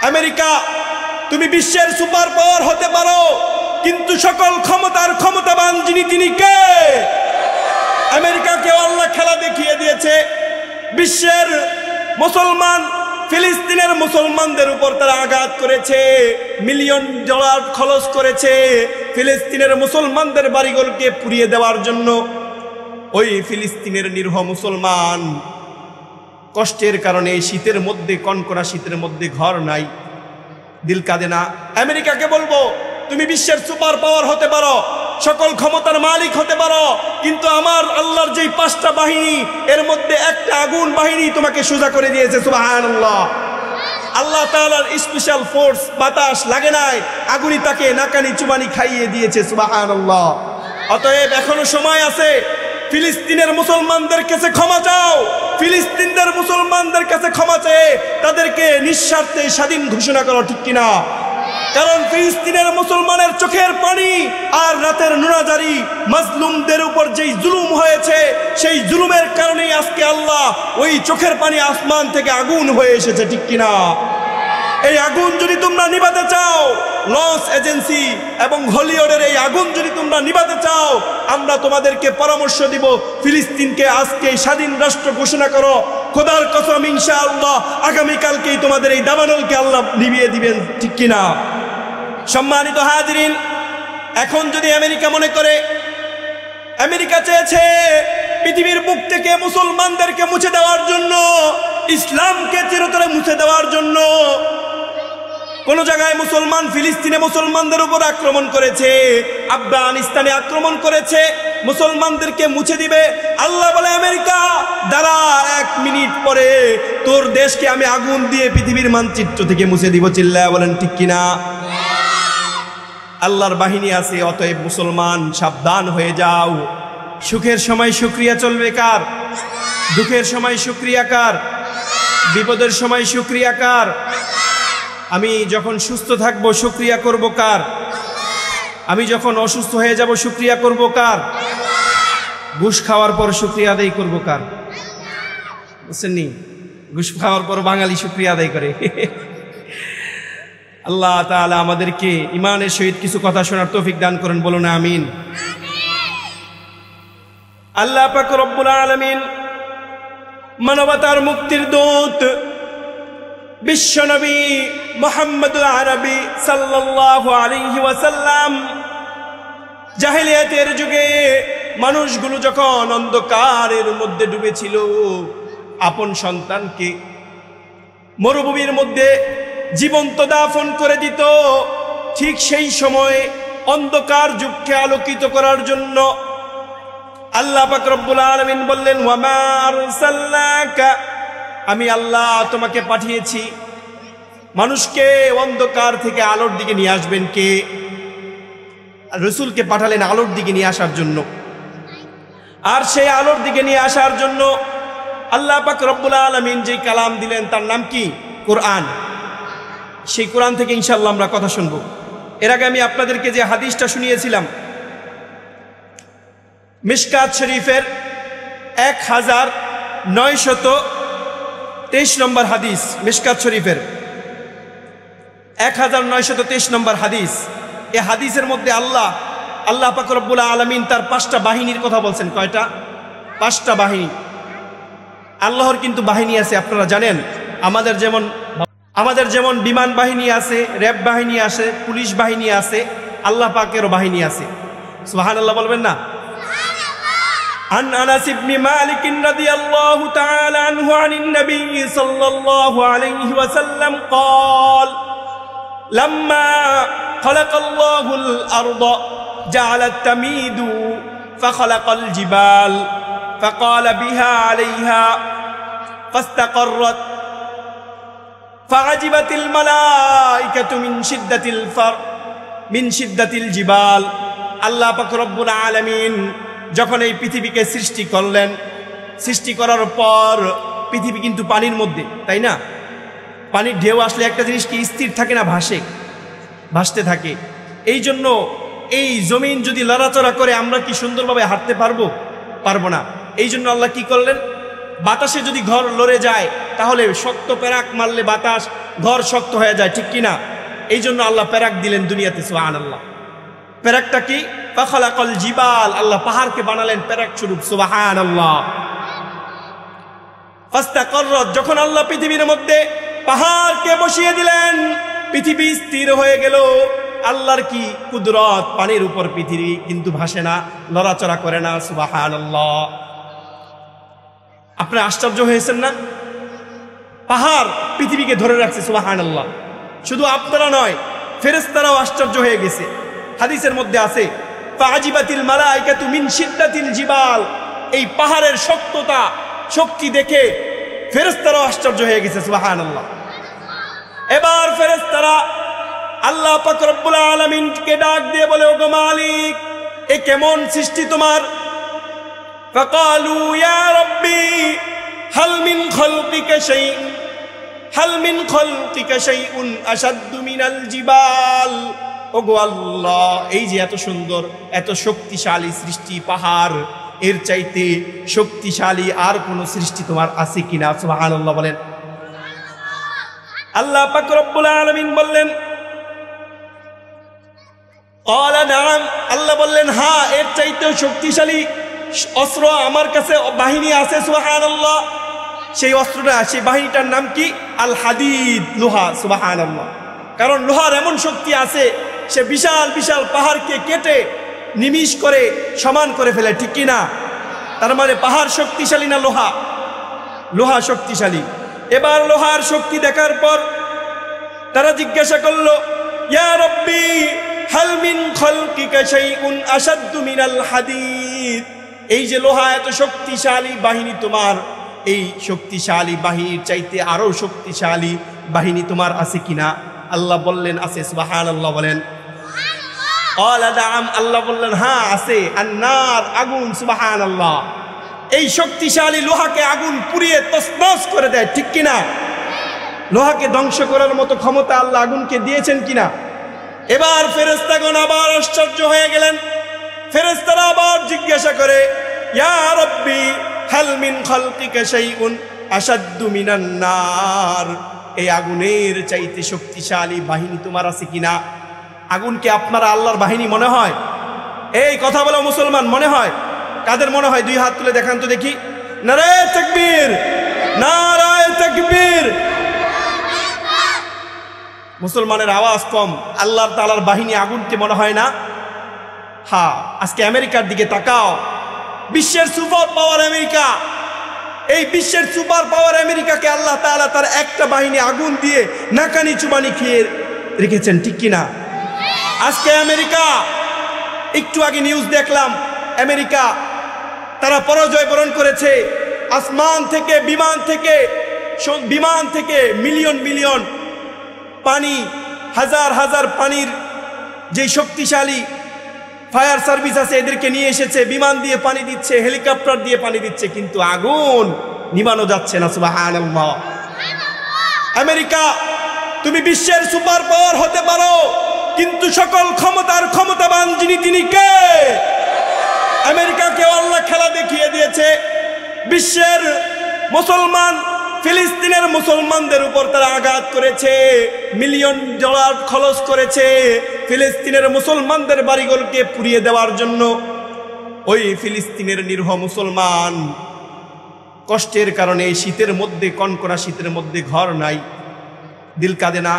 America, তুমি বিশ্বের super power হতে পারো, কিন্তু সকল ক্ষমতার ক্ষমতাবান যিনি, তিনি কে? আমেরিকাকে আল্লাহ খেলা দেখিয়ে দিয়েছে। বিশ্বের মুসলমান, ফিলিস্তিনের মুসলমানদের উপর তারা আঘাত করেছে, মিলিয়ন ডলার খরচ করেছে ফিলিস্তিনের মুসলমানদের বাড়িগুলোকে পুড়িয়ে দেওয়ার জন্য। ওই ফিলিস্তিনের নিরীহ মুসলমান কষ্টের কারণে শীতের মধ্যে, কনকনা শীতের মধ্যে ঘর নাই, দিল কাঁদে না। আমেরিকাকে বলবো, তুমি বিশ্বের সুপার পাওয়ার হতে পারো, সকল ক্ষমতার মালিক হতে পারো, কিন্তু আমার আল্লাহর যেই 5টা বাহিনী, এর মধ্যে একটা আগুন বাহিনী তোমাকে সোজা করে দিয়েছে। সুবহানাল্লাহ। আল্লাহ তাআলার স্পেশাল ফোর্স, বাতাস লাগে নাই, আগুনই তাকে নাকানি চুবানি খাইয়ে দিয়েছে। সুবহানাল্লাহ। অতএব এখনো সময় আছে, ফিলিস্তিনের মুসলমানদের কাছে ক্ষমা চাও, ফিলিস্তিনের মুসলমানদের কাছে ক্ষমা চেয়ে তাদেরকে নিঃস্বার্থে স্বাধীন ঘোষণা করো, ঠিক কিনা? কারণ ফিলিস্তিনের মুসলমানের চোখের পানি আর রাতের নুনাজারি, মাজলুমদের উপর যেই জুলুম হয়েছে, সেই জুলুমের কারণেই আজকে আল্লাহ ওই চোখের পানি আসমান থেকে আগুন হয়ে এসেছে, ঠিক কিনা? এই আগুন যদি তোমরা নিভাতে চাও, লস এজেন্সি এবং হলিউডের এই আগুন যদি তোমরা নিভাতে চাও, আমরা তোমাদেরকে পরামর্শ দিব, ফিলিস্তিনকে আজকে স্বাধীন রাষ্ট্র ঘোষণা করো। খোদার কসম, ইনশাআল্লাহ আগামীকালকেই তোমাদের এই দাবানলকে আল্লাহ নিভিয়ে দিবেন, ঠিক কিনা? সম্মানিত হাজিরিন, এখন যদি আমেরিকা মনে করে, আমেরিকা চেয়েছে পৃথিবীর বুক থেকে মুসলমানদেরকে মুছে দেওয়ার জন্য, ইসলামকে চিরতরে মুছে দেওয়ার জন্য, কোন জায়গায় মুসলমান ফিলিস্তিনে মুসলমানদের উপর আক্রমণ করেছে, আফগানিস্তানে আক্রমণ করেছে, মুসলমানদেরকে মুছে দিবে। আল্লাহ বলে, আমেরিকা দাঁড়া, 1 মিনিট পরে তোর দেশকে আমি আগুন দিয়ে পৃথিবীর মানচিত্র থেকে মুছে দিব। চিল্লায়া বলেন ঠিক কিনা? আল্লাহর বাহিনী আছে। অতএব মুসলমান সাবধান হয়ে যাও। সুখের সময় শুকরিয়া চলবে কার? দুঃখের সময় শুকরিয়া কার? বিপদের সময় শুকরিয়া কার? আমি যখন সুস্থ থাকবো শুকরিয়া করব কার? আমি যখন অসুস্থ হয়ে যাব শুকরিয়া করব কার? ঘুষ খাওয়ার পর শুকরিয়া আদায় করব কার? বুঝছেননি? ঘুষ খাওয়ার পর বাঙালি শুকরিয়া আদায় করে। আল্লাহ তাআলা আমাদেরকে ইমানের সহিত কিছু কথা শোনার তৌফিক দান করেন, বলুন আমিন। আল্লাহ পাক রব্বুল আলামিন মানবতার মুক্তির দূত বিশ্বনবী মুহাম্মদুল আরবি সাল্লাল্লাহু আলাইহি ওয়াসাল্লাম, জাহেলিয়াতের যুগে মানুষগুলো যখন অন্ধকারের মধ্যে ডুবেছিল, আপন সন্তানকে মরুভূমির মধ্যে জীবন্ত দাফন করে দিত। ঠিক সেই সময় অন্ধকার যুগকে আলোকিত করার জন্য আল্লাহ পাক রব্বুল আলামিন বললেন, ওয়া মা আরসালনাকা, আমি আল্লাহ তোমাকে পাঠিয়েছি মানুষকে অন্ধকার থেকে আলোর দিকে নিয়ে আসবেন কে? রাসূলকে পাঠালেন আলোর দিকে নিয়ে আসার জন্য। আর সেই আলোর দিকে নিয়ে আসার জন্য আল্লাহ পাক রব্বুল আলামিন যে কালাম দিলেন তার নাম কি? কোরআন। সেই কোরআন থেকে ইনশাআল্লাহ আমরা কথা শুনবো। এর আগে আমি আপনাদেরকে যে হাদিসটা শুনিয়েছিলাম, মিশকাত শরীফের 1923 নম্বর হাদিস, মিশকাত শরীফের 1923 নম্বর হাদিস। এই হাদিসের মধ্যে আল্লাহ পাক রব্বুল আলামিন তার 5টা বাহিনীর কথা বলছেন। কয়টা? 5টা বাহিনী। আল্লাহর কিন্তু বাহিনী আছে, আপনারা জানেন। আমাদের যেমন বিমান বাহিনী আছে, র্যাব বাহিনী আছে, পুলিশ বাহিনী আছে, আল্লাহ পাকেরও বাহিনী আছে। সুবহানাল্লাহ বলবেন না? عن أنس بن مالك رضي الله تعالى عنه عن النبي صلى الله عليه وسلم قال لما خلق الله الأرض جعلت تميد فخلق الجبال فقال بها عليها فاستقرت فعجبت الملائكة من شدة الجبال। الله পাক রব্বুল আলামিন যখন এই পৃথিবীকে সৃষ্টি করলেন, সৃষ্টি করার পর পৃথিবী কিন্তু পানির মধ্যে, তাই না? পানির ঢেউ আসলে একটা জিনিস কি স্থির থাকে না, ভাসতে থাকে। এই জন্য এই জমিন যদি লড়াচড়া করে আমরা কি সুন্দরভাবে হাঁটতে পারবো না। এই জন্য আল্লাহ কি করলেন, বাতাসে যদি ঘর লড়ে যায় তাহলে শক্ত প্যারাক মারলে বাতাস ঘর শক্ত হয়ে যায়, ঠিক কিনা? এই জন্য আল্লাহ প্যারাক দিলেন দুনিয়াতে, সুবহানাল্লাহ। প্যারাকটা কি? ফাখালাকাল জিবাল, আল্লাহ পাহাড়কে বানালেন প্যারাক স্বরূপ, সুবহানাল্লাহ। ফাস্তাকাররাত, যখন আল্লাহ পৃথিবীর মধ্যে পাহাড়কে বসিয়ে দিলেন, পৃথিবী স্থির হয়ে গেল। আল্লাহর কি কুদরত, পানির উপর পৃথিবী কিন্তু ভাসে না, লড়াচড়া করে না, সুবহানাল্লাহ। আপনারা আশ্চর্য হয়েছেন না? পাহাড় পৃথিবীকে ধরে রাখছে, সুবহানাল্লাহ। শুধু আপনারা নয়, ফেরেশতারাও আশ্চর্য হয়ে গেছে। হাদিসের মধ্যে আছে ফাআজিবাতিল মালাইকাতু মিন শিদ্দাতিল জিবাল, এই পাহাড়ের শক্ততা, শক্তি দেখে ফেরেশতারাও আশ্চর্য হয়ে গেছে, সুবহানাল্লাহ। এবার ফেরেশতারা আল্লাহ পাক রব্বুল আলামিনকে ডাক দিয়ে বলে, ওগো মালিক, এ কেমন সৃষ্টি তোমার? ফাকালু ইয়া রাব্বি হাল মিন খালকিকা শাইউন, হাল মিন খালকিকা শাইউন আশাদ্দু মিনাল জিবাল। ওগো আল্লাহ, এই যে এত সুন্দর, এত শক্তিশালী সৃষ্টি পাহাড়, এর চাইতে শক্তিশালী আর কোন সৃষ্টি তোমার আছে কিনা? সুবহানাল্লাহ বলেন। আল্লাহ পাক রব্বুল আলামিন বললেন, ক্বালা নাআম, আল্লাহ বললেন হ্যাঁ, এর চাইতেও শক্তিশালী অস্ত্র আমার কাছে, বাহিনী আছে, সুবহানাল্লাহ। সেই অস্ত্রটা, সেই বাহিনীটার নাম কি? আল হাদিদ, লোহা, সুবহানাল্লাহ। কারণ লোহার এমন শক্তি আছে, সে বিশাল বিশাল পাহাড়কে কেটে নিমিষ করে সমান করে ফেলে, ঠিক কিনা? তার মানে পাহাড় শক্তিশালী না লোহা? লোহা শক্তিশালী। এবার লোহার শক্তি দেখার পর তারা জিজ্ঞাসা করলো, ইয়া রাব্বি হাল মিন খালকিকা শাইউন আশাদ্দু মিনাল হাদিদ, এই যে লোহা এত শক্তিশালী বাহিনী তোমার, এই শক্তিশালী বাহিনীর চাইতে আরো শক্তিশালী বাহিনী তোমার আছে কিনা? আল্লাহ বললেন আছে, সুবহানাল্লাহ বলেন। ক্বালা নাআম, আল্লাহ বললেন হ্যাঁ আছে, আন-নার, আগুন, সুবহানাল্লাহ। এই শক্তিশালী লোহাকে আগুন পুড়িয়ে তছনছ করে দেয়, ঠিক কিনা? লোহাকে ধ্বংস করার মতো ক্ষমতা আল্লাহ আগুনকে দিয়েছেন কিনা? এবার ফেরেশতাগণ আবার আশ্চর্য হয়ে গেলেন। ফেরেশতারা আবার জিজ্ঞাসা করে, ইয়া রাব্বি হাল মিন খালকিকা শাইউন আশাদ্দু মিনান নার, এই আগুনের চাইতে শক্তিশালী বাহিনী তোমার আছে কিনা? আগুনকে আপনারা আল্লাহর বাহিনী মনে হয়? এই কথা বলা মুসলমান মনে হয়? কাদের মনে হয়? দুই হাত তুলে দেখান তো দেখি। নারায়ে তাকবীর, নারায়ে তাকবীর। মুসলমানের আওয়াজ কম, আল্লাহ তাআলার বাহিনী আগুনকে মনে হয় না? হ্যাঁ, আজকে আমেরিকার দিকে তাকাও, বিশ্বের সুপার পাওয়ার আমেরিকা, এই বিশ্বের সুপার পাওয়ার আমেরিকাকে আল্লাহ তাআলা তার একটা বাহিনী আগুন দিয়ে নাকানি চুবানি খেয়ে রেখেছেন, ঠিক কিনা? আজকে আমেরিকা, একটু আগে নিউজ দেখলাম, আমেরিকা তারা পরাজয় বরণ করেছে। আসমান থেকে, বিমান থেকে মিলিয়ন মিলিয়ন পানি, হাজার হাজার পানির যে শক্তিশালী ফায়ার সার্ভিস আছে, এদেরকে নিয়ে এসেছে, বিমান দিয়ে পানি দিচ্ছে, হেলিকপ্টার দিয়ে পানি দিচ্ছে, কিন্তু আগুন নিভানো যাচ্ছে না, সুবহানাল্লাহ। আমেরিকা, তুমি বিশ্বের সুপার পাওয়ার হতে পারো, কিন্তু সকল ক্ষমতার ক্ষমতাবান যিনি, তিনি কে? আমেরিকাকে আল্লাহ খেলা দেখিয়ে দিয়েছে। বিশ্বের মুসলমান, ফিলিস্তিনের মুসলমানদের উপর তারা আঘাত করেছে, মিলিয়ন ডলার খরচ করেছে ফিলিস্তিনের মুসলমানদের বাড়িঘরকে পুড়িয়ে দেওয়ার জন্য। ওই ফিলিস্তিনের নিরীহ মুসলমান কষ্টের কারণে শীতের মধ্যে, কনকনা শীতের মধ্যে ঘর নাই, দিল কাঁদে না।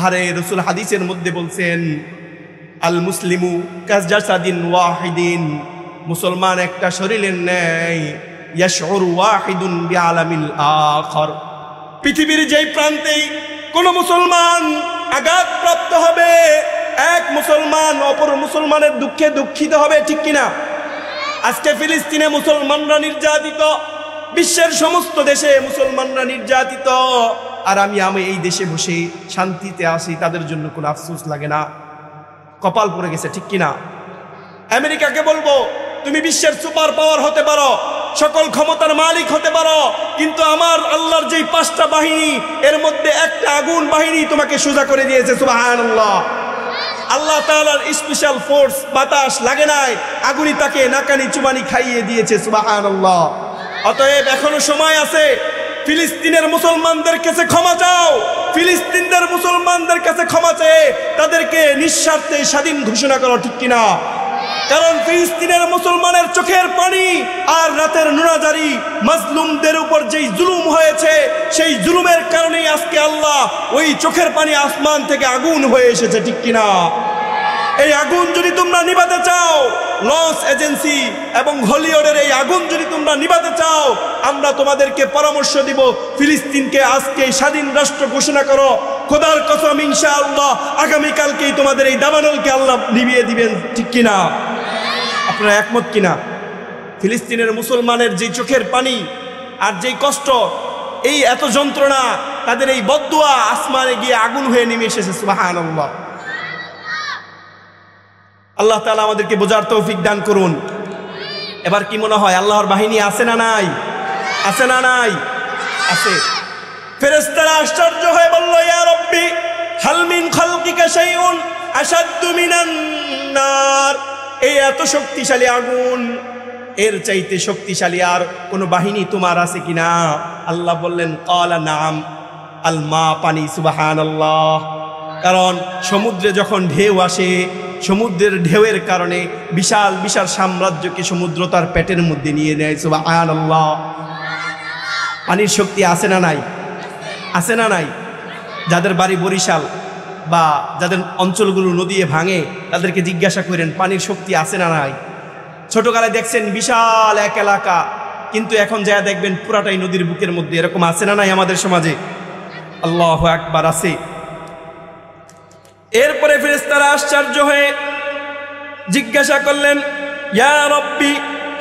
আরে রাসূল হাদিসের মধ্যে বলছেন, আল মুসলিমু কাজাসাদিন ওয়াহিদিন, মুসলমান একটা শরীরের ন্যায়, ইয়াশউরু ওয়াহিদুন বিআলামিল আখার, পৃথিবীর যেই প্রান্তেই কোন মুসলমান আঘাতপ্রাপ্ত হবে, এক মুসলমান অপর মুসলমানের দুঃখে দুঃখিত হবে, ঠিক কিনা? আজকে ফিলিস্তিনে মুসলমানরা নির্যাতিত, বিশ্বের সমস্ত দেশে মুসলমানরা নির্যাতিত, আর আমি এই দেশে বসে শান্তিতে আছি, তাদের জন্য কোনো আফসোস লাগে না, কপাল পড়ে গেছে, ঠিক কিনা? আমেরিকাকে বলবো, তুমি বিশ্বের সুপার পাওয়ার হতে পারো, সকল ক্ষমতার মালিক হতে পারো, কিন্তু আমার আল্লাহর যেই 5টা বাহিনী, এর মধ্যে একটা আগুন বাহিনী তোমাকে সোজা করে দিয়েছে, সুবহানাল্লাহ। আল্লাহ তাআলার স্পেশাল ফোর্স, বাতাস লাগে নাই, আগুনই তাকে নাকানি চুবানি খাইয়ে দিয়েছে, সুবহানাল্লাহ। অতএব এখনো সময় আছে, ফিলিস্তিনের মুসলমানদের কাছে ক্ষমা চাও, ফিলিস্তিনের মুসলমানদের কাছে ক্ষমা চেয়ে তাদেরকে নিঃস্বার্থে স্বাধীন ঘোষণা করো, ঠিক কিনা? কারণ ফিলিস্তিনের মুসলমানের চোখের পানি আর রাতের নুনাজারি মাজলুমদের উপর যেই জুলুম হয়েছে, সেই জুলুমের কারণেই আজকে আল্লাহ ওই চোখের পানি আসমান থেকে আগুন হয়ে এসেছে, ঠিক কিনা? এই আগুন যদি তোমরা নিভাতে চাও, লস এজেন্সি এবং হলিউডের এই আগুন যদি তোমরা নিভাতে চাও, আমরা তোমাদেরকে পরামর্শ দিব, ফিলিস্তিনকে আজকে স্বাধীন রাষ্ট্র ঘোষণা করো। খোদার কসম ইনশাআল্লাহ আগামীকালকেই তোমাদের এই দাবানলকে আল্লাহ নিভিয়ে দিবেন, ঠিক কিনা? আপনারা একমত কিনা? ফিলিস্তিনের মুসলমানের যে চোখের পানি আর যেই কষ্ট, এই এত যন্ত্রণা, তাদের এই বদদুয়া আসমানে গিয়ে আগুন হয়ে নেমে এসেছে। সুবহানাল্লাহ। আল্লাহ তাআলা আমাদেরকে বোঝার তৌফিক দান করুন। এবার কি মনে হয় আল্লাহর বাহিনী আছে না নাই? আছে না নাই? আছে। ফেরেশতারা আশ্চর্য হয়ে বলল, ইয়া রাব্বি হাল মিন খালকিকা শাইউন আশাদ্দু মিনান নার। এই এত শক্তিশালী আগুন, এর চাইতে শক্তিশালী আর কোন বাহিনী তোমার আছে কিনা? আল্লাহ বললেন, ক্বালা নাম, আল মা, পানি। সুবহানাল্লাহ। কারণ সমুদ্রে যখন ঢেউ আসে, সমুদ্রের ঢেউয়ের কারণে বিশাল বিশাল সাম্রাজ্যকে সমুদ্র তার পেটের মধ্যে নিয়ে নেয়। সুবহানাল্লাহ। পানির শক্তি আছে না নাই? আছে না নাই? যাদের বাড়ি বরিশাল বা যাদের অঞ্চলগুলো নদী ভাঙে, তাদেরকে জিজ্ঞাসা করেন পানির শক্তি আছে না নাই। ছোটকালে দেখছেন বিশাল এক এলাকা, কিন্তু এখন যা দেখবেন পুরাটাই নদীর বুকের মধ্যে। এরকম আছে না নাই আমাদের সমাজে? আল্লাহু আকবার, আছে। এরপরে ফেরেশতারা আশ্চর্য হয়ে জিজ্ঞাসা করলেন, ইয়া রাব্বি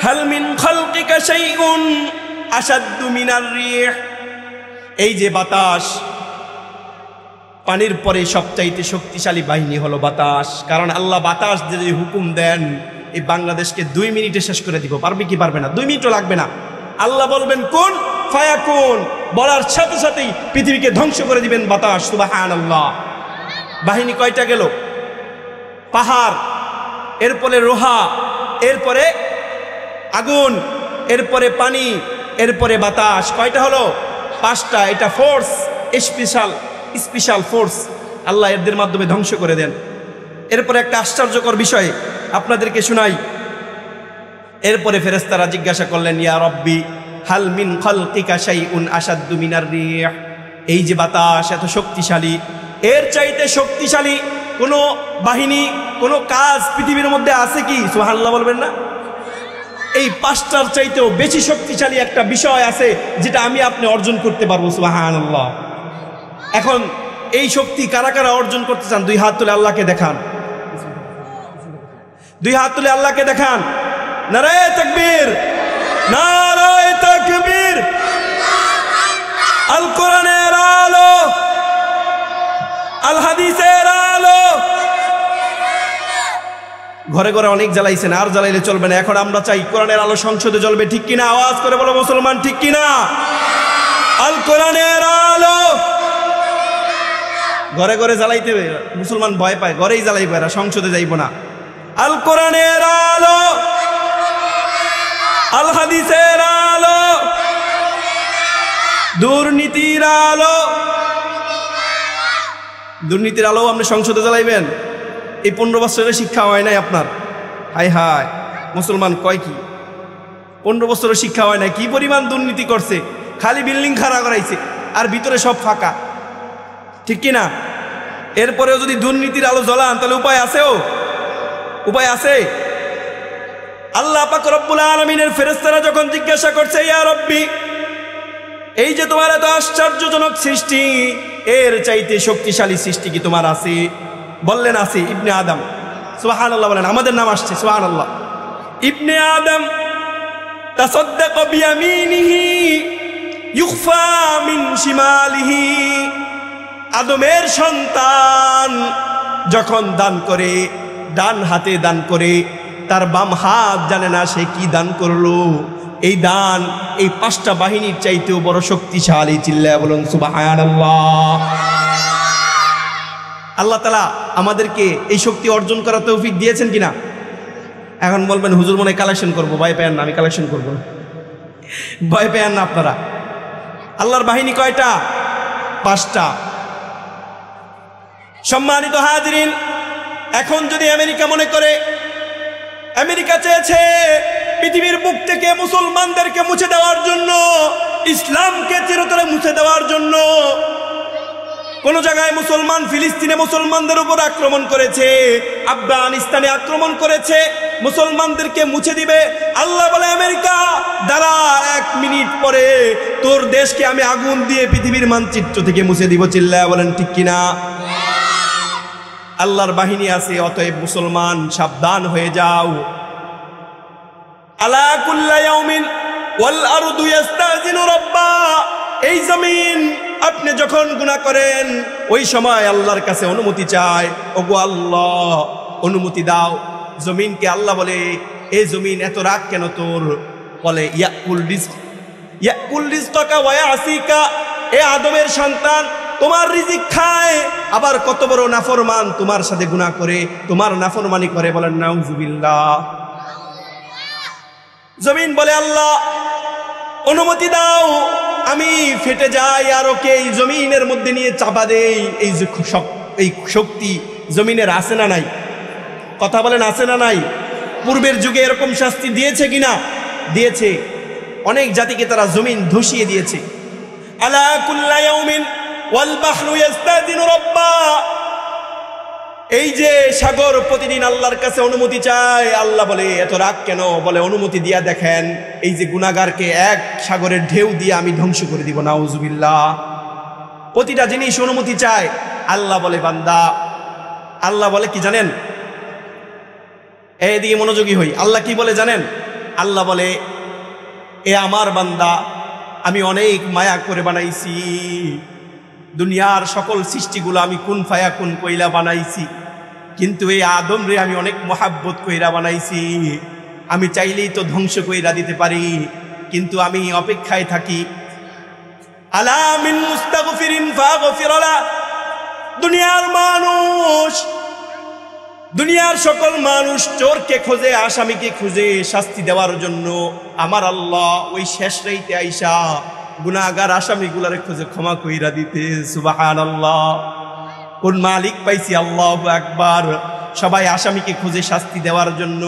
হাল মিন খালকিকা শাইউন আশাদ্দু মিনার রিহ। এই যে বাতাস, পানির পরে সবচাইতে শক্তিশালী বাহিনী হলো বাতাস। কারণ আল্লাহ বাতাস যদি হুকুম দেন, এই বাংলাদেশকে 2 মিনিটে শেষ করে দিব। পারবে কি পারবে না? 2 মিনিটও লাগবে না। আল্লাহ বলবেন কুন ফায়াকুন, বলার সাথে সাথেই পৃথিবীকে ধ্বংস করে দিবেন বাতাস। সুবহানাল্লাহ। বাহিনী কয়টা গেল? পাহাড়, এরপরে লোহা, এরপরে আগুন, এরপরে পানি, এরপরে বাতাস। কয়টা হলো? 5টা। এটা ফোর্স, স্পেশাল ফোর্স। আল্লাহ এদের মাধ্যমে ধ্বংস করে দেন। এরপরে একটা আশ্চর্যকর বিষয় আপনাদেরকে শোনাই। এরপরে ফেরেশতারা জিজ্ঞাসা করলেন, ইয়া রাব্বি হাল মিন খালকিকা শাইউন আশাদ্দু মিনার রিহ। এই যে বাতাস এত শক্তিশালী, এর চাইতে শক্তিশালী কোনো বাহিনী, কোনো কাজ পৃথিবীর মধ্যে আছে কি? সুবহানাল্লাহ বলবেন না? এই 5টার চাইতেও বেশি শক্তিশালী একটা বিষয় আছে, যেটা আমি আপনি অর্জন করতে পারবো। সুবহানাল্লাহ। এখন এই শক্তি কারা কারা অর্জন করতে চান? 2 হাত তুলে আল্লাহকে দেখান। 2 হাত তুলে আল্লাহকে দেখান। নারায়ে তাকবীর, নারায়ে তাকবীর। আল কোরআনের আলো, আল হাদিসের আলো। ঘরে ঘরে অনেক জ্বালাইছেন, আর জ্বালাইলে চলবে না। এখন আমরা চাই কোরআনের আলো সংসদে জ্বলবে, ঠিক কিনা? আওয়াজ করে বলো মুসলমান, ঠিক কিনা? আল কোরআনের আলো ঘরে ঘরে জ্বালাইতে মুসলমান ভয় পায়, ঘরেই জ্বালাইবে, এরা সংসদে যাইব না। আল কোরআনের আলো, আল হাদিসের আলো, দুর্নীতির আলো। দুর্নীতির আলো আপনি সংসদে জ্বালাইবেন? এই 15 বছরের শিক্ষা হয় নাই আপনার? হায় হায়, মুসলমান কয় কি? 15 বছরের শিক্ষা হয় নাই। কি পরিমাণ দুর্নীতি করছে, খালি বিল্ডিং খাড়া করাইছে আর ভিতরে সব ফাঁকা, ঠিক কিনা? এরপরেও যদি দুর্নীতির আলো জ্বলান, তাহলে উপায় আছেও? উপায় আছে? আল্লাহ পাক রব্বুল আলামিনের ফেরেশতারা যখন জিজ্ঞাসা করছে, ইয়া রাব্বি এই যে তোমার এত আশ্চর্যজনক সৃষ্টি, এর চাইতে শক্তিশালী সৃষ্টি কি তোমার আছে? বললেন আছে। ইবনে আদম। সুবহানাল্লাহ বলেন, আমাদের নাম আসছে। সুবহানাল্লাহ। ইবনে আদম তাসাদ্দাকা বিয়ামিনিহি ইউখফা মিন শিমালিহি। আদমের সন্তান যখন দান করে, ডান হাতে দান করে, তার বাম হাত জানে না সে কি দান করলো। এই দান এই 5টা বাহিনীর চাইতেও বড় শক্তিশালী। চিল্লায়া বলুন সুবহানাল্লাহ। আল্লাহ তাআলা আমাদেরকে এই শক্তি অর্জন করার তৌফিক দিয়েছেন কিনা? এখন বলবেন হুজুর মনে কালেকশন করবো। ভয় পেয়েন না, আমি কালেকশন করবো না। ভয় পেয়েন না আপনারা। আল্লাহর বাহিনী কয়টা? 5টা। সম্মানিত হাজিরিন, এখন যদি আমেরিকা মনে করে, আমেরিকা চেয়েছে পৃথিবীর বুক থেকে মুসলমানদেরকে মুছে দেওয়ার জন্য, ইসলামকে চিরতরে মুছে দেওয়ার জন্য, কোন জায়গায় মুসলমান ফিলিস্তিনে মুসলমানদের উপর আক্রমণ করেছে, আফগানিস্তানে আক্রমণ করেছে, মুসলমানদেরকে মুছে দিবে। আল্লাহ বলে, আমেরিকা দাঁড়া, 1 মিনিট পরে তোর দেশকে আমি আগুন দিয়ে পৃথিবীর মানচিত্র থেকে মুছে দিব। চিল্লায়া বলেন ঠিক কিনা? আল্লাহর বাহিনী আছে, অতএব মুসলমান সাবধান হয়ে যাও। আলা কুল্লা ইয়াউমিন ওয়াল আরদু ইস্তাযিনু রাব্বা, এই জমিন আপনি যখন গুনাহ করেন ওই সময় আল্লাহর কাছে অনুমতি চায়, ওগো আল্লাহ অনুমতি দাও। জমিনকে আল্লাহ বলে, এই জমিন এত রাগ কেন তোর? বলে, ইয়াকুল রিজকা ওয়া ইয়াসিকা, এ আদমের সন্তান তোমার রিজিক খায়, আবার কত বড় নাফরমান, তোমার সাথে গুনাহ করে, তোমার নাফরমানি করে। বলেন নাউজুবিল্লাহ। জমিন বলে, আল্লাহ অনুমতি দাও, আমি ফেটে যাই আর ওকে এই জমিনের মধ্যে নিয়ে চাপা দেই। এই শক্তি জমিনের আছে না নাই? কথা বলেন আছে না নাই? পূর্বের যুগে এরকম শাস্তি দিয়েছে কিনা? দিয়েছে। অনেক জাতিকে তারা জমিন ধসিয়ে দিয়েছে। আলা কুল্লা ইয়াউমিন ওয়াল বাহরু ইস্তাযিনু রাব্বা, এই যে সাগর প্রতিদিন আল্লাহর কাছে অনুমতি চায়। আল্লাহ বলে, এত রাগ কেন? বলে, অনুমতি দিয়া দেখেন, এই যে গুনাহগারকে এক সাগরের ঢেউ দিয়ে আমি ধ্বংস করে দিব। নাউজুবিল্লাহ। প্রতিটা জিনিস অনুমতি চায়। আল্লাহ বলে, বান্দা, আল্লাহ বলে কি জানেন? এইদিকে মনোযোগী হই। আল্লাহ কি বলে জানেন? আল্লাহ বলে, এ আমার বান্দা, আমি অনেক মায়া করে বানাইছি। দুনিয়ার সকল সৃষ্টিগুলো আমি কুন ফায়াকুন কইলা বানাইছি, কিন্তু এই আদম রে আমি অনেক মহাব্বত কইরা বানাইছি। আমি চাইলেই তো ধ্বংস কইরা দিতে পারি, কিন্তু আমি অপেক্ষায় থাকি। আলা মিন মুস্তাগফিরিন ফাগফিরলা, দুনিয়ার মানুষ, দুনিয়ার সকল মানুষ চোরকে খোঁজে, আসামিকে খুঁজে শাস্তি দেওয়ার জন্য। আমার আল্লাহ ওই শেষ রাইতে আইসা গুনাহগার আসামিগুলারে খুঁজে ক্ষমা কইরা দিতে। সুবহানাল্লাহ। কোন মালিক পাইছি? আল্লাহু আকবার। সবাই আসামিকে খুঁজে শাস্তি দেওয়ার জন্য।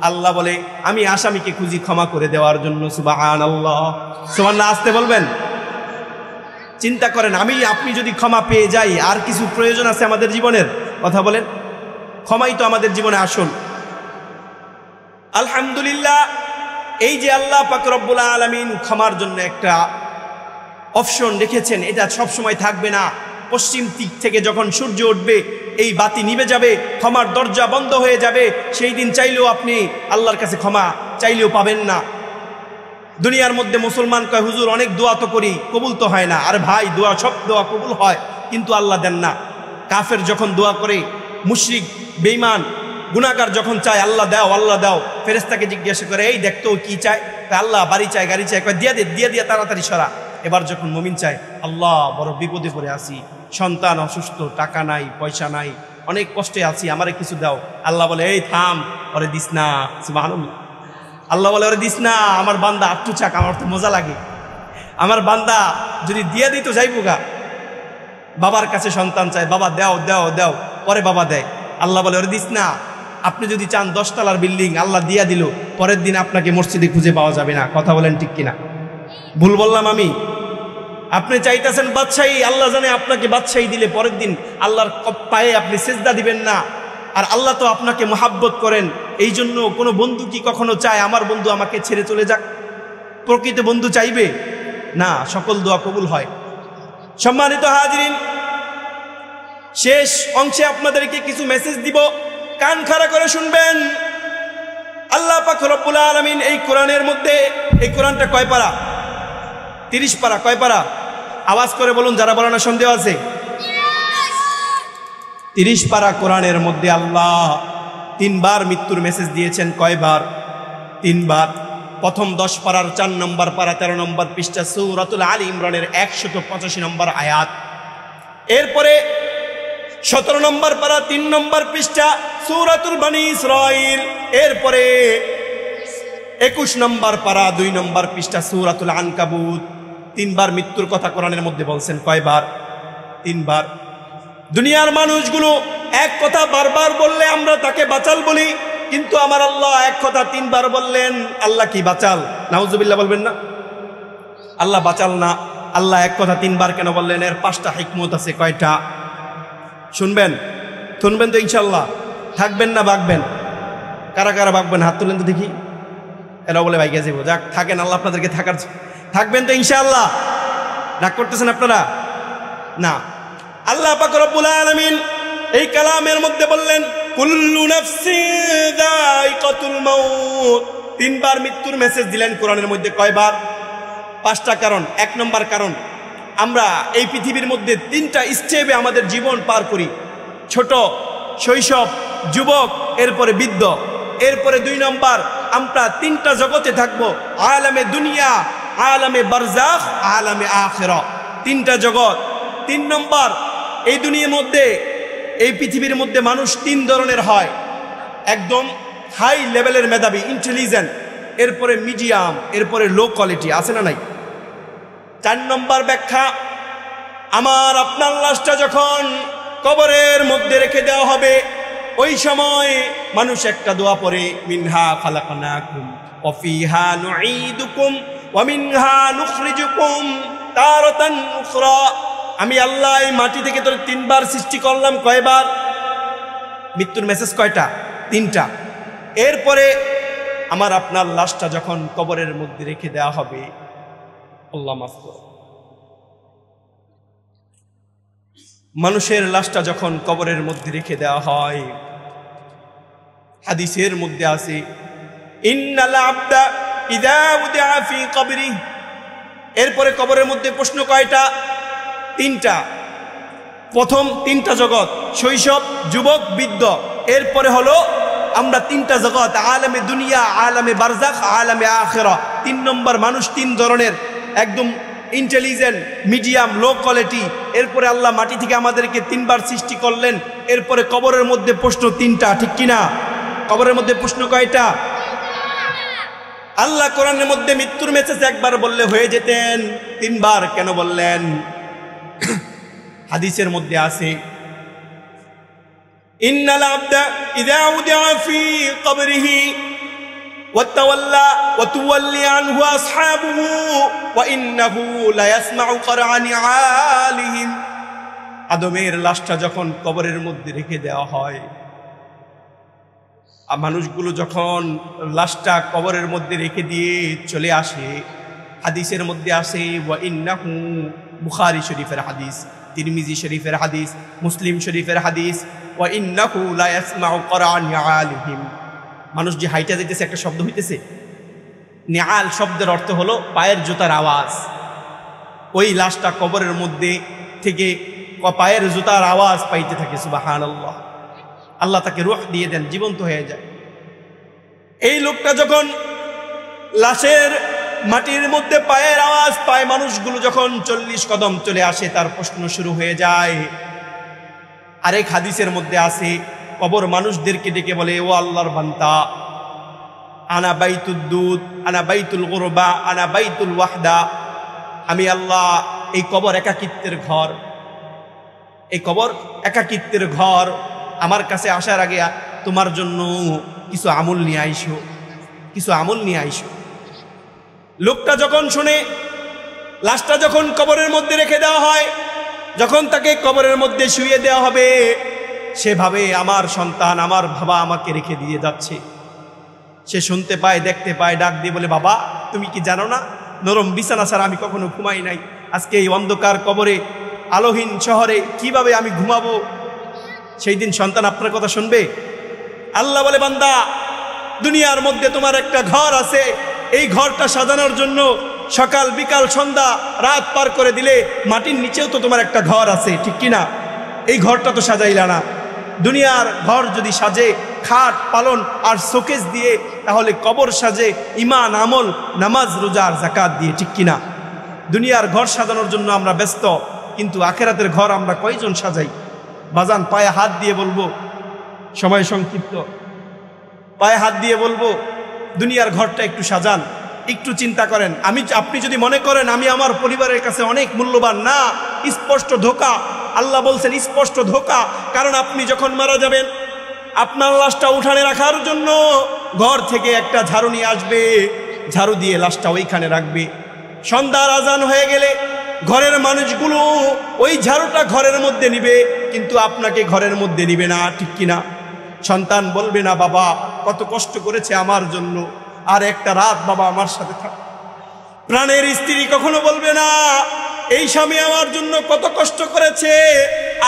আল্লাহ বলে, আমি আসামিকে খুঁজি ক্ষমা করে দেওয়ার জন্য। সুবহানাল্লাহ। সুবহানাল্লাহ আসতে বলবেন। চিন্তা করেন, আপনি যদি ক্ষমা পেয়ে যাই, আর কিছু প্রয়োজন আছে আমাদের জীবনের? কথা বলেন। ক্ষমাই তো আমাদের জীবনে আসল। আলহামদুলিল্লাহ, এই যে আল্লাহ পাক রব্বুল আলামিন ক্ষমার জন্য একটা অপশন রেখেছেন, এটা সব সময় থাকবে না। পশ্চিম দিক থেকে যখন সূর্য উঠবে, এই বাতি নিভে যাবে, ক্ষমার দরজা বন্ধ হয়ে যাবে। সেই দিন চাইলেও আপনি আল্লাহর কাছে ক্ষমা চাইলেও পাবেন না। দুনিয়ার মধ্যে মুসলমান কয়, হুজুর অনেক দোয়া তো করি, কবুল তো হয় না। আরে ভাই, দোয়া সব দোয়া কবুল হয়, কিন্তু আল্লাহ দেন না। কাফের যখন দোয়া করে, মুশরিক বেঈমান গুনাহগার যখন চায়, আল্লাহ দাও আল্লাহ দাও, ফেরেশতাকে জিজ্ঞাসা করে, এই দেখতো কি চায়? আল্লাহ বাড়ি চায়, গাড়ি চায়। কয়, দিয়ে দে, দিয়ে দিয়ে তাড়াতাড়ি সরা। এবার যখন মুমিন চায়, আল্লাহ বড় বিপদে পড়ে আছি, সন্তান অসুস্থ, টাকা নাই, পয়সা নাই, অনেক কষ্টে আছি, আমারে কিছু দাও। আল্লাহ বলে, এই থাম, ওরে দিস না। সুবহানাল্লাহ। আল্লাহ বলে, ওরে দিস না, আমার বান্দা আটটু চাক, আমার তো মজা লাগে। আমার বান্দা যদি দিয়ে দিত যাইবো গা। বাবার কাছে সন্তান চায়, বাবা দাও দাও দাও, পরে বাবা দেয়। আল্লাহ বলে, ওরে দিস না। আপনি যদি চান 10 তলার বিল্ডিং, আল্লাহ দিয়া দিল, পরের দিন আপনাকে মসজিদে খুঁজে পাওয়া যাবে না। কথা বলেন ঠিক কিনা? ভুল বললাম আমি? আপনি চাইতেছেন বাদশাহী, আল্লাহ জানে আপনাকে বাদশাহী দিলে পরের দিন আল্লাহর পায়ে আপনি সেজদা দিবেন না। আর আল্লাহ তো আপনাকে মহাব্বত করেন, এই জন্য কোনো বন্ধু কি কখনো চায় আমার বন্ধু আমাকে ছেড়ে চলে যাক? প্রকৃত বন্ধু চাইবে না। সকল দোয়া কবুল হয়। সম্মানিত হাজিরিন, শেষ অংশে আপনাদেরকে কিছু মেসেজ দিব, কান খাড়া করে শুনবেন। আল্লাহ পাক রব্বুল আলামিন এই কোরআনের মধ্যে, এই কোরআনটা কয় পারা? 30 পারা। কয় পারা? আওয়াজ করে বলুন, যারা বলে না সন্দেহ আছে। 30 পারা কোরআনের মধ্যে আল্লাহ 3 বার মৃত্যুর মেসেজ দিয়েছেন। কয়বার? 3 বার। প্রথম 10 পারার 4 নম্বর পারা 13 নম্বর পৃষ্ঠা সূরাতুল আলী ইমরানের 185 নম্বর আয়াত। এরপরে 17 নম্বর পারা 3 নম্বর পৃষ্ঠা সূরাতুল বনী ইসরাঈল। এরপরে 21 নম্বর পারা 2 নম্বর পৃষ্ঠা সূরাতুল আনকাবুত। তিনবার মৃত্যুর কথা কোরআনের মধ্যে বলছেন। কয়বার? তিনবার। দুনিয়ার মানুষগুলো এক কথা বারবার বললে আমরা তাকে বাচাল বলি, কিন্তু আমার আল্লাহ এক কথা তিনবার বললেন। আল্লাহ কি বাচাল? নাউজুবিল্লাহ বলবেন না? আল্লাহ বাচাল না। আল্লাহ এক কথা তিনবার কেন বললেন? এর 5টা হিকমত আছে। কয়টা? শুনবেন তো ইনশাল্লাহ? থাকবেন না ভাগবেন? কারা কারা ভাগবেন হাত তুলেন তো দেখি। এরা বলে ভাই গেছে, যাক থাকেন, আল্লাহ আপনাদেরকে থাকবেন তো ইনশাআল্লাহ। রাগ করতেছেন আপনারা? না। আল্লাহ পাক রব্বুল আলামিন এই কালামের মধ্যে বললেন কুল্লু নাফসিন যায়িকাতুল মাউত। তিনবার মৃত্যুর মেসেজ দিলেন কোরআনের মধ্যে। কয়বার? 5টা কারণ। 1 নম্বর কারণ, আমরা এই পৃথিবীর মধ্যে 3টা স্টেপে আমাদের জীবন পার করি। ছোট, শৈশব, যুবক, এরপরে বৃদ্ধ, এরপরে 2 নম্বর আমরা 3টা জগতে থাকবো। আলামে দুনিয়া, আলামে বারজাখ, আলামে আখিরা। 3টা জগৎ। 3 নম্বর, এই দুনিয়ার মধ্যে, এই পৃথিবীর মধ্যে মানুষ 3 ধরনের হয়। একদম হাই লেভেলের মেধাবী, ইন্টেলিজেন্ট, এরপরে মিডিয়াম, এরপরে লো কোয়ালিটি। আছে না নাই? 4 নম্বর ব্যাখ্যা, আমার আপনার লাশটা যখন কবরের মধ্যে রেখে দেওয়া হবে, ওই সময় মানুষ একটা দোয়া পড়ে, মিনহা খালাকনাকুম ওয়া ফিহা নুঈদুকুম ওয়া মিনহা নুখরিজুকুম তারাতান উখরা। আমি আল্লাহ এই মাটি থেকে তোর 3বার সৃষ্টি করলাম। কয়বার? মৃত্যুর মেসেজ কয়টা? 3টা। এরপরে আমার আপনার লাশটা যখন কবরের মধ্যে রেখে দেওয়া হবে, আল্লাহ মাফ করো, মানুষের লাশটা যখন কবরের মধ্যে রেখে দেওয়া হয়, হাদিসের মধ্যে আছে ইন্নাল আবদা ইযা উদিআ ফি কবরি। এরপরে কবরের মধ্যে প্রশ্ন কয়টা? 3টা। প্রথম 3টা জগৎ, শৈশব, যুবক, বৃদ্ধ। এরপরে হলো আমরা 3টা জগৎ, আলামে দুনিয়া, আলামে বারজাখ, আলামে আখিরা। 3 নম্বর মানুষ 3 ধরনের, একদম ইন্টেলিজেন্ট, মিডিয়াম, লো কোয়ালিটি। এরপরে আল্লাহ মাটি থেকে আমাদেরকে 3বার সৃষ্টি করলেন। এরপরে কবরের মধ্যে প্রশ্ন 3টা, ঠিক কিনা? কবরের মধ্যে প্রশ্ন কয়টা? আল্লাহ কোরআনের মধ্যে মৃত্যুর মেসেজ একবার বললে হয়ে যেতেন, 3বার কেন বললেন? হাদিসের মধ্যে আছে ইন্নাল আবদা ইযা উদিআ ফি কবরিহি ওয়াতাওয়াল্লা ওয়া তুওয়াল্লি আনহু আসহাবুহু ওয়া ইন্নাহু লা ইয়াসমাউ করানি আলিহিম। আদমের লাশটা যখন কবরের মধ্যে রেখে দেওয়া হয়, মানুষগুলো যখন লাশটা কবরের মধ্যে রেখে দিয়ে চলে আসে, হাদিসের মধ্যে আসে ওয়া ইন্নাহু, বুখারী শরীফের হাদিস, তিরমিজি শরীফের হাদিস, মুসলিম শরীফের হাদিস, ওয়া ইন্নাহু লা ইয়াসমাউ করানি আলিহিম। মানুষ যে হাইটা যেতেছে, একটা শব্দ হইতেছে, নিআল শব্দের অর্থ হলো পায়ের জুতার আওয়াজ। ওই লাশটা কবরের মধ্যে থেকে পায়ের জুতার আওয়াজ পাইতে থাকে। সুবহানাল্লাহ। আল্লাহ তাকে রূহ দিয়ে দেন, জীবন্ত হয়ে যায়। এই লোকটা যখন লাশের মাটির মধ্যে পায়ের আওয়াজ পায়, মানুষগুলো যখন 40 কদম চলে আসে, তার প্রশ্ন শুরু হয়ে যায়। আরেক হাদিসের মধ্যে আছে, কবর মানুষদেরকে ডেকে বলে, ও আল্লাহর বান্দা, আনা বাইতুদ দুদ, আনা বাইতুল গুরবা, আনা বাইতুল ওয়াহদা। আমি আল্লাহ, এই কবর একাকিত্বের ঘর, এই কবর একাকিত্বের ঘর। আমার কাছে আসার আগে তোমার জন্য কিছু আমল নিয়ে আইসো, কিছু আমল নিয়ে আইসো। লোকটা যখন শুনে, লাশটা যখন কবরের মধ্যে রেখে দেওয়া হয়, যখন তাকে কবরের মধ্যে শুইয়ে দেওয়া হবে, সেভাবে আমার সন্তান, আমার বাবা আমাকে রেখে দিয়ে যাচ্ছে। সে শুনতে পায়, দেখতে পায়, ডাক দিয়ে বলে, বাবা তুমি কি জানো না, নরম বিছানা ছাড়া আমি কখনো ঘুমাই নাই। আজকে এই অন্ধকার কবরে, আলোহীন শহরে কিভাবে আমি ঘুমাবো? সেই দিন সন্তান আপনার কথা শুনবে? আল্লাহ বলে, বান্দা, দুনিয়ার মধ্যে তোমার একটা ঘর আছে, এই ঘরটা সাজানোর জন্য সকাল বিকাল সন্ধ্যা রাত পার করে দিলে, মাটির নিচেও তো তোমার একটা ঘর আছে, ঠিক কিনা? এই ঘরটা তো সাজাইলা না। দুনিয়ার ঘর যদি সাজে খাট পালন আর শোকেস দিয়ে, তাহলে কবর সাজে ঈমান, আমল, নামাজ, রোজা আর যাকাত দিয়ে, ঠিক কিনা? দুনিয়ার ঘর সাজানোর জন্য আমরা ব্যস্ত, কিন্তু আখিরাতের ঘর আমরা কয়জন সাজাই? বাজান, পায়ে হাত দিয়ে বলবো, সময় সংক্ষিপ্ত, পায়ে হাত দিয়ে বলবো, দুনিয়ার ঘরটা একটু সাজান। একটু চিন্তা করেন। আপনি যদি মনে করেন আমি আমার পরিবারের কাছে অনেক মূল্যবান, না, স্পষ্ট ধোঁকা। আল্লাহ বলছেন স্পষ্ট ধোঁকা। কারণ আপনি যখন মারা যাবেন, আপনার লাশটা উঠানে রাখার জন্য ঘর থেকে একটা ঝাড়ু নিয়ে আসবে, ঝাড়ু দিয়ে লাশটা ওইখানে রাখবে। সন্ধ্যার আজান হয়ে গেলে ঘরের মানুষগুলো ওই ঝাড়ুটা ঘরের মধ্যে নিবে, কিন্তু আপনাকে ঘরের মধ্যে নিবে না, ঠিক কিনা? সন্তান বলবে না বাবা কত কষ্ট করেছে আমার জন্য, আর একটা রাত বাবা আমার সাথে থাক। প্রাণের স্ত্রী কখনো বলবে না এই স্বামী আমার জন্য কত কষ্ট করেছে,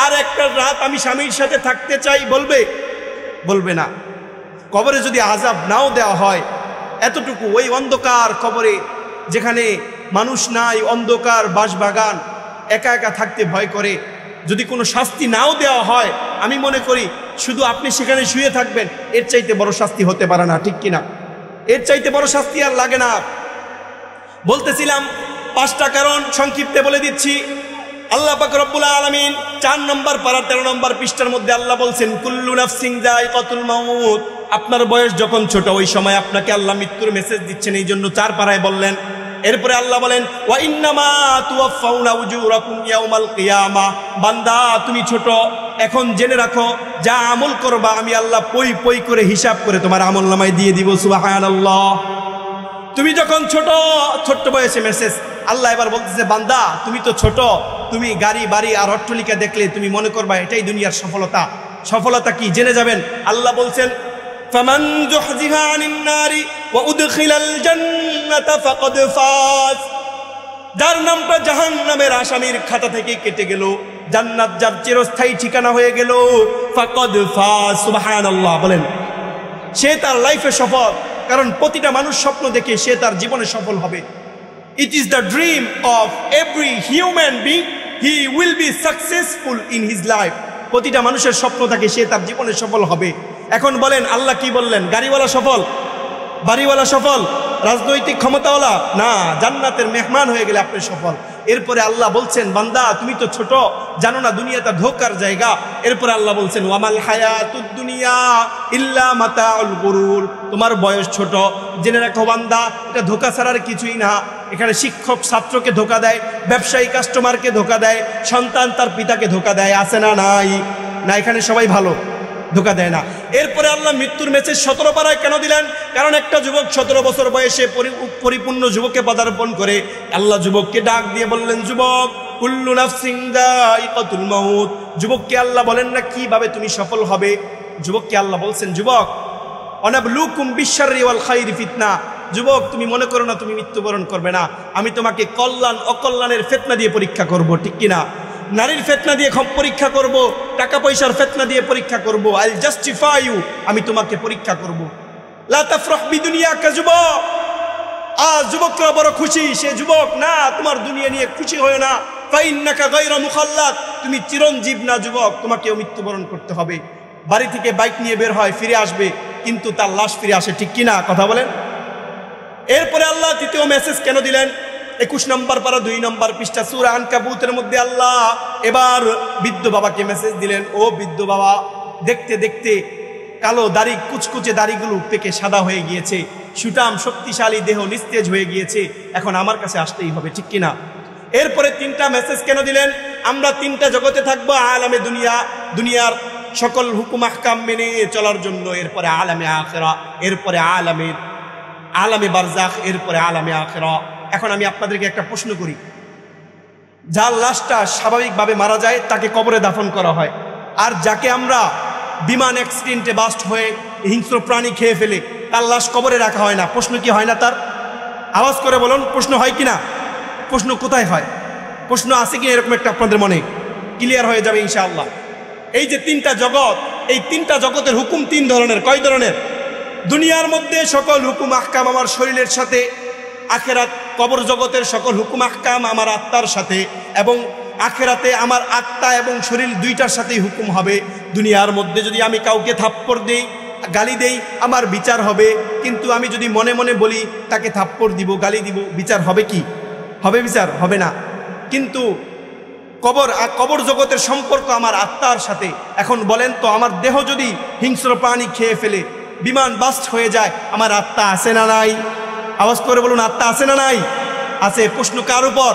আর একটা রাত আমি স্বামীর সাথে থাকতে চাই, বলবে না। কবরে যদি আযাব নাও দেওয়া হয়, এতটুকু ওই অন্ধকার কবরে যেখানে মানুষ নাই, অন্ধকার বাসবাগান, একা একা থাকতে ভয় করে, যদি কোনো শাস্তি নাও দেওয়া হয়, আমি মনে করি শুধু আপনি সেখানে শুয়ে থাকবেন, এর চাইতে বড় শাস্তি হতে পারে না, ঠিক কিনা? এর চাইতে বড় শাস্তি আর লাগে না। বলতেছিলাম 5টা কারণ সংক্ষিপ্তে বলে দিচ্ছি। আল্লাহ পাক রব্বুল আলামিন 4 নম্বর পারা 13 নম্বর পৃষ্ঠার মধ্যে আল্লাহ বলছেন কুল্লু নাফসিন যায়কাতুল মাউত। আপনার বয়স যখন ছোট, ওই সময় আপনাকে আল্লাহ মৃত্যুর মেসেজ দিচ্ছেন, এই জন্য 4 পারায় বললেন। এরপরে আল্লাহ বলেন ওয়া ইন্নামা তুওয়াফাউনা উজুরাকুম ইয়াউমাল কিয়ামা। বান্দা তুমি ছোট, এখন জেনে রাখো যা আমল করবা আমি আল্লাহ পই পই করে হিসাব করে তোমার আমলনামায় দিয়ে দিব। সুবহানাল্লাহ। তুমি যখন ছোট্ট বয়সে মেসেজ। আল্লাহ এবার বলতেছে বান্দা তুমি তো ছোট, তুমি গাড়ি বাড়ি আর অট্টালিকা দেখলে তুমি মনে করবা এটাই দুনিয়ার সফলতা। সফলতা কি জেনে যাবেন। আল্লাহ বলছেন ফামান যুহজিহা আনিন নারি ওয়া উদখিলাল জান্নাতা ফাকাদ ফাজ। যার নামটা জাহান্নামের আসামির খাতা থেকে কেটে গেল, জান্নাত যার চিরস্থায়ী ঠিকানা হয়ে গেল, ফাকাদ ফাজ। সুবহানাল্লাহ বলেন, সে তার লাইফে সফল। কারণ প্রতিটা মানুষ স্বপ্ন দেখে সে তার জীবনে সফল হবে। It is the dream of every human being, he will be successful in his life. প্রতিটা মানুষের স্বপ্ন থাকে সে তার জীবনে সফল হবে। এখন বলেন আল্লাহ কি বললেন? গাড়িওয়ালা সফল, বাড়িওয়ালা সফল, রাজনৈতিক ক্ষমতাওয়ালা না, জান্নাতের মেহমান হয়ে গেলে আপনি সফল। এরপরে আল্লাহ বলছেন বান্দা তুমি তো ছোট, জানো না দুনিয়াটা ধোঁকার জায়গা। এরপরে আল্লাহ বলছেন ওয়ামাল হায়াতুদ দুনিয়া ইল্লা মাতাউল গুরুর। তোমার বয়স ছোট, জেনে রাখো বান্দা এটা ধোঁকা ছাড়ার কিছুই না। এখানে শিক্ষক ছাত্রকে ধোঁকা দেয়, ব্যবসায়ী কাস্টমারকে ধোঁকা দেয়, সন্তান তার পিতাকে ধোঁকা দেয়, আছে না? নাই না, এখানে সবাই ভালো, ধোঁকা দেয় না। এরপরে আল্লাহ মৃত্যুর মেসেজ 17 পারায় কেন দিলেন? কারণ একটা যুবক 17 বছর বয়সে পরিপূর্ণ যুবকে পদার্পণ করে। আল্লাহ যুবককে ডাক দিয়ে বললেন যুবক কুল্লু নাফসিন যায়কাতুল মাউত। যুবককে আল্লাহ বলেন না কিভাবে তুমি সফল হবে। যুবককে আল্লাহ বলছেন যুবক অনাবলুকুম বিশশাররি ওয়াল খাইরি ফিতনা। যুবক তুমি মনে করো না তুমি মৃত্যুবরণ করবে না, আমি তোমাকে কল্যাণ অকল্যাণের ফিতনা দিয়ে পরীক্ষা করব, ঠিক কিনা? নারীর ফিতনা দিয়ে পরীক্ষা করব, টাকা পয়সার ফিতনা দিয়ে পরীক্ষা করব। আইল জাস্টিফাই ইউ, আমি তোমাকে পরীক্ষা করব। লা তাফরাহ বিদুনিয়াকা যুবক। আজ যুবকরা বড় খুশি, সে যুবক না, তোমার দুনিয়া নিয়ে খুশি হয় না। ফাইন্নাকা গায়রা মুখাল্লাদ, তুমি চিরঞ্জীব না যুবক, তোমাকেও মৃত্যুবরণ করতে হবে। বাড়ি থেকে বাইক নিয়ে বের হয়, ফিরে আসবে, কিন্তু তার লাশ ফিরে আসে, ঠিক কিনা? কথা বলেন। এরপরে আল্লাহ তৃতীয় মেসেজ কেন দিলেন? 21 নম্বর পারা 2 নম্বর পৃষ্ঠা সূরা আনকাবুতের মধ্যে আল্লাহ এবার বৃদ্ধ বাবাকে মেসেজ দিলেন ও বৃদ্ধ বাবা, দেখতে দেখতে কালো দাড়ি, কুচকুচে দাড়িগুলো পেকে সাদা হয়ে গিয়েছে, সুঠাম শক্তিশালী দেহ নিস্তেজ হয়ে গিয়েছে, এখন আমার কাছে আসতেই হবে, ঠিক কিনা? এরপরে 3টা মেসেজ কেন দিলেন? আমরা 3টা জগতে থাকবো, আলামে দুনিয়া, দুনিয়ার সকল হুকুম আহকাম মেনে চলার জন্য, এরপরে আলামে আখিরা, এরপরে আলামে বারজাখ, এরপরে আলামে আখিরা। এখন আমি আপনাদেরকে একটা প্রশ্ন করি, যার লাশটা স্বাভাবিকভাবে মারা যায় তাকে কবরে দাফন করা হয়, আর যাকে আমরা বিমান অ্যাক্সিডেন্টে বাস্ট হয়ে হিংস্র প্রাণী খেয়ে ফেলে তার লাশ কবরে রাখা হয় না, প্রশ্ন কি হয় না? তার আওয়াজ করে বলুন, প্রশ্ন হয় কিনা? প্রশ্ন কোথায় হয়? প্রশ্ন আছে কিনা এরকম একটা আপনাদের মনে ক্লিয়ার হয়ে যাবে ইনশাআল্লাহ। এই যে 3টা জগৎ, এই 3টা জগতের হুকুম 3 ধরনের। কয় ধরনের? দুনিয়ার মধ্যে সকল হুকুম আহকাম আমার শরীরের সাথে, আখেরাত কবর জগতের সকল হুকুম আহকাম আমার আত্মার সাথে, এবং আখেরাতে আমার আত্মা এবং শরীর 2টার সাথেই হুকুম হবে। দুনিয়ার মধ্যে যদি আমি কাউকে থাপ্পড় দেই, গালি দেই, আমার বিচার হবে, কিন্তু আমি যদি মনে মনে বলি তাকে থাপ্পড় দিব, গালি দিব, বিচার হবে কি? হবে? বিচার হবে না। কিন্তু কবর জগতের সম্পর্ক আমার আত্মার সাথে। এখন বলেন তো, আমার দেহ যদি হিংস্র প্রাণী খেয়ে ফেলে, বিমান বাস্ট হয়ে যায়, আমার আত্মা আছে না নাই? আওয়াজ করে বলুন আত্মা আছে না নাই? আছে। প্রশ্ন কার উপর?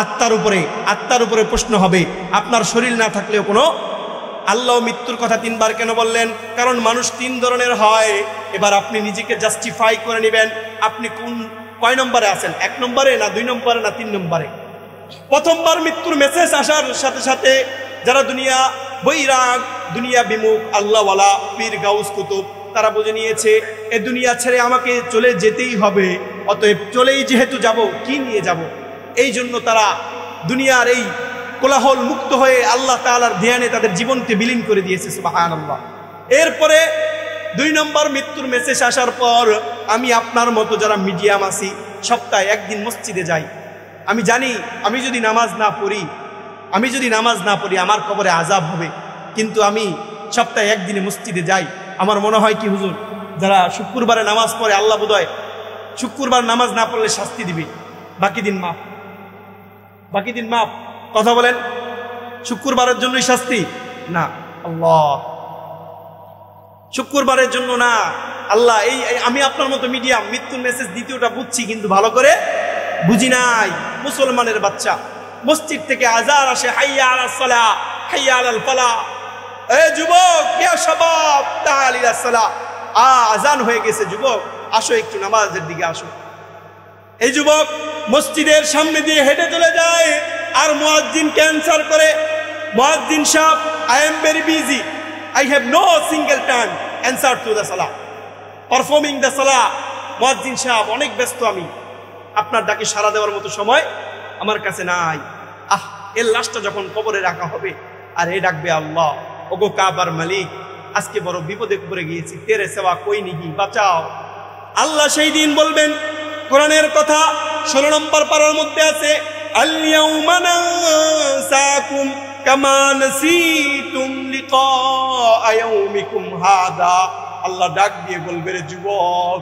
আত্মার উপরে। আত্মার উপরে প্রশ্ন হবে। আপনার শরীর না থাকলেও কোনো। আল্লাহ মৃত্যুর কথা 3 বার কেন বললেন? কারণ মানুষ 3 ধরনের হয়। এবার আপনি নিজেকে জাস্টিফাই করে নেবেন আপনি কয় নম্বরে আছেন, 1 নম্বরে না 2 নম্বরে না 3 নম্বরে। প্রথমবার মৃত্যুর মেসেজ আসার সাথে সাথে যারা দুনিয়া বৈরাগ, দুনিয়া বিমুখ, আল্লাহওয়ালা, পীর গাউস কুতুব, তারা বুঝে নিয়েছে এ দুনিয়া ছেড়ে আমাকে চলে যেতেই হবে, অতএব চলেই যেহেতু যাব, কি নিয়ে যাব? এই জন্য তারা দুনিয়ার এই কোলাহল মুক্ত হয়ে আল্লাহ তাআলার ধ্যানে তাদের জীবনকে বিলীন করে দিয়েছে। সুবহানাল্লাহ। এরপরে 2 নম্বর মৃত্যুর মেসেজ আসার পর আমি আপনার মতো যারা মিডিয়াম আছি সপ্তাহে 1 দিন মসজিদে যাই। আমি জানি আমি যদি নামাজ না পড়ি আমার কবরে আযাব হবে, কিন্তু আমি সপ্তাহে 1 দিনে মসজিদে যাই। আমার মনে হয় কি হুজুর, যারা শুক্রবারে নামাজ পড়ে আল্লাহ বোধহয় শুক্রবার নামাজ না পড়লে শাস্তি দিবে, বাকি দিন মাফ। কথা বলেন, শুক্রবারের জন্যই শাস্তি না, আল্লাহ শুক্রবারের জন্য না। আল্লাহ আমি আপনার মতো মিডিয়াম, মৃত্যুর মেসেজ দ্বিতীয়টা বুঝছি কিন্তু ভালো করে বুঝি নাই। মুসলমানের বাচ্চা মসজিদ থেকে আজান আসে, হাইয়া আলাস সালাহ, হাইয়া আলাল ফালাহ। এই যুবক, ইয়া শাবাব, তাআল ইলাস সালাহ। আজান হয়ে গেছে যুবক, আসো একটু নামাজের দিকে আসো। এই যুবক মসজিদের সামনে দিয়ে হেঁটে চলে যায় আর মুয়াজ্জিন ক্যান্সার করে, মুয়াজ্জিন সাহেব, I am very busy, I have no single time answer to the salah, performing the salah. মুয়াজ্জিন সাহেব, অনেক ব্যস্ত আমি, আপনার ডাকে সাড়া দেওয়ার মতো সময় আমার কাছে নাই। এর লাশটা যখন কবরে রাখা হবে আর এ ডাকবে, আল্লাহ, ওগো কাবার মালিক, আজকে বড় বিপদে পড়ে গিয়েছি, তেরে সেবা কই নিহি, বাঁচাও। আল্লাহ সেই দিন বলবেন, কোরআনের কথা 16 নম্বর পারার মধ্যে আছে, আল ইয়াউমা নানসাকুম কামা নাসিতুম লিকা ইয়াউমিকুম হাদা। আল্লাহ ডাক দিয়ে বলবে, রে যুবক,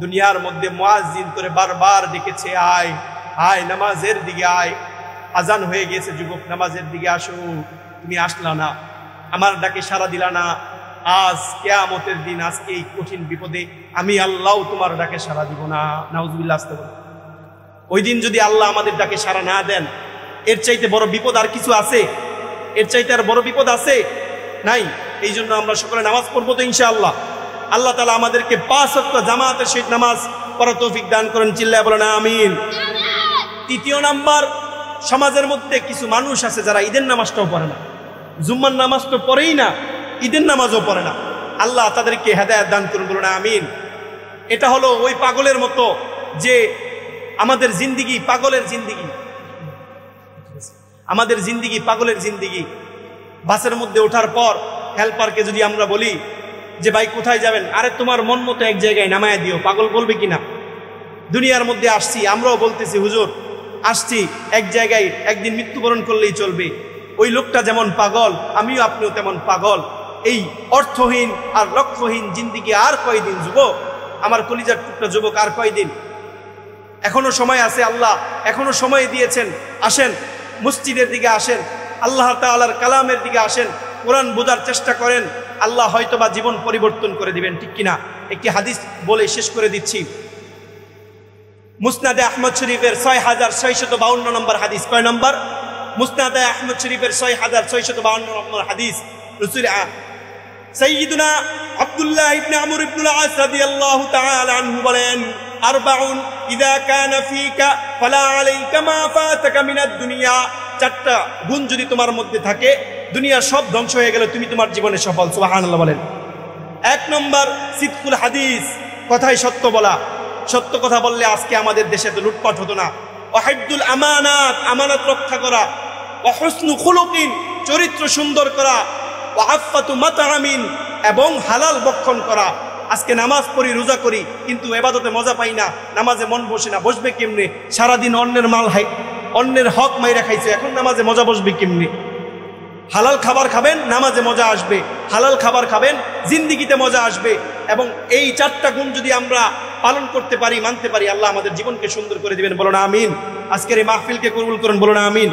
দুনিয়ার মধ্যে মুয়াজ্জিন তোরে বারবার ডেকেছে, আয় আয় নামাজের দিকে আয়, আজান হয়ে গেছে যুবক, নামাজের দিকে আসো, তুমি আসলা না, আমার ডাকে সাড়া দিলা না। আজ কিয়ামতের দিন, আজকে এই কঠিন বিপদে আমি আল্লাহ তোমার ডাকে সাড়া দিব না। নাউজুবিল্লাহ। আস্তাগফিরুল্লাহ। ওই দিন যদি আল্লাহ আমাদের ডাকে সাড়া না দেন, এর চাইতে বড় বিপদ আর কিছু আছে? এর চাইতে আর বড় বিপদ আছে? নাই। এই জন্য আমরা সকলে নামাজ পড়বো তো ইনশাআল্লাহ। আল্লাহ তাআলা আমাদেরকে 5 ওয়াক্ত জামাতের সহিত নামাজ পড়ার তৌফিক দান করেন, চিল্লায় বলেন আমিন। 3 নাম্বার, সমাজের মধ্যে কিছু মানুষ আছে যারা ঈদের নামাজটাও পড়ে না, জুম্মার নামাজ তো পড়েই না, ঈদের নামাজও পড়ে না। আল্লাহ তাদেরকে হেদায়েত দান করুন, বলুন আমিন। এটা হলো ওই পাগলের মতো যে আমাদের জিন্দিগি পাগলের জিন্দিগি, আমাদের জিন্দিগি পাগলের জিন্দিগি। বাসের মধ্যে ওঠার পর হেল্পারকে যদি আমরা বলি যে ভাই কোথায় যাবেন, আরে তোমার মন মতো এক জায়গায় নামায় দিও, পাগল বলবে কিনা? দুনিয়ার মধ্যে আসছি, আমরাও বলতেছি হুজুর আসছি এক জায়গায়, একদিন মৃত্যুবরণ করলেই চলবে। ওই লোকটা যেমন পাগল, আমিও আপনিও তেমন পাগল। এই অর্থহীন আর লক্ষ্যহীন জিন্দিগি আর কয়দিন যুবক, আমার কলিজার টুকরা যুবক, আর কয়দিন? এখনো সময় আছে, আল্লাহ এখনো সময় দিয়েছেন। আসেন মসজিদের দিকে আসেন, আল্লাহ তাআলার কালামের দিকে আসেন, কোরআন বোঝার চেষ্টা করেন, আল্লাহ হয়তোবা জীবন পরিবর্তন করে দিবেন, ঠিক কিনা? একটি হাদিস বলে শেষ করে দিচ্ছি। মুসনাদে আহমদ শরীফের 6652 নম্বর হাদিস। কয় নম্বর? মুসনাদে আহমদ শরীফের 6652 নম্বর হাদিস। রাসূল সাইয়্যিদুনা আব্দুল্লাহ ইবনে আমর ইবনুল আস রাদিয়াল্লাহু তাআলা আনহু বলেন, আরবাউন ইযা কানা ফীকা ফালা আলাইকা মা ফাতাকা মিনাদ দুনিয়া। 4টা গুণ যদি তোমার মধ্যে থাকে, দুনিয়ার সব ধ্বংস হয়ে গেলে তুমি তোমার জীবনে সফল। সুবহানাল্লাহ বলেন। 1 নম্বর সিদকুল হাদিস, কথাই সত্য বলা। সত্য কথা বললে আজকে আমাদের দেশে তো লুটপাট হতো না। ওয়াহিদুল আমানাত, আমানত রক্ষা করা। ওয়া হুসনু খুলুকিন, চরিত্র সুন্দর করা। ওয়া আফফাতু মাতআমিন, এবং হালাল ভক্ষণ করা। আজকে নামাজ পড়ি, রোজা করি, কিন্তু ইবাদতে মজা পাই না, নামাজে মন বসে না। বসবে কেমনে? সারাদিন অন্যের মাল অন্যের হক মাইরা খাইছে, এখন নামাজে মজা বসবে কেমনে? হালাল খাবার খাবেন, নামাজে মজা আসবে। হালাল খাবার খাবেন, জিন্দিগিতে মজা আসবে। এবং এই 4টা গুণ যদি আমরা পালন করতে পারি, মানতে পারি, আল্লাহ আমাদের জীবনকে সুন্দর করে দিবেন। বলুন আমিন। আজকের এই মাহফিলকে কবুল করুন, বলুন আমিন।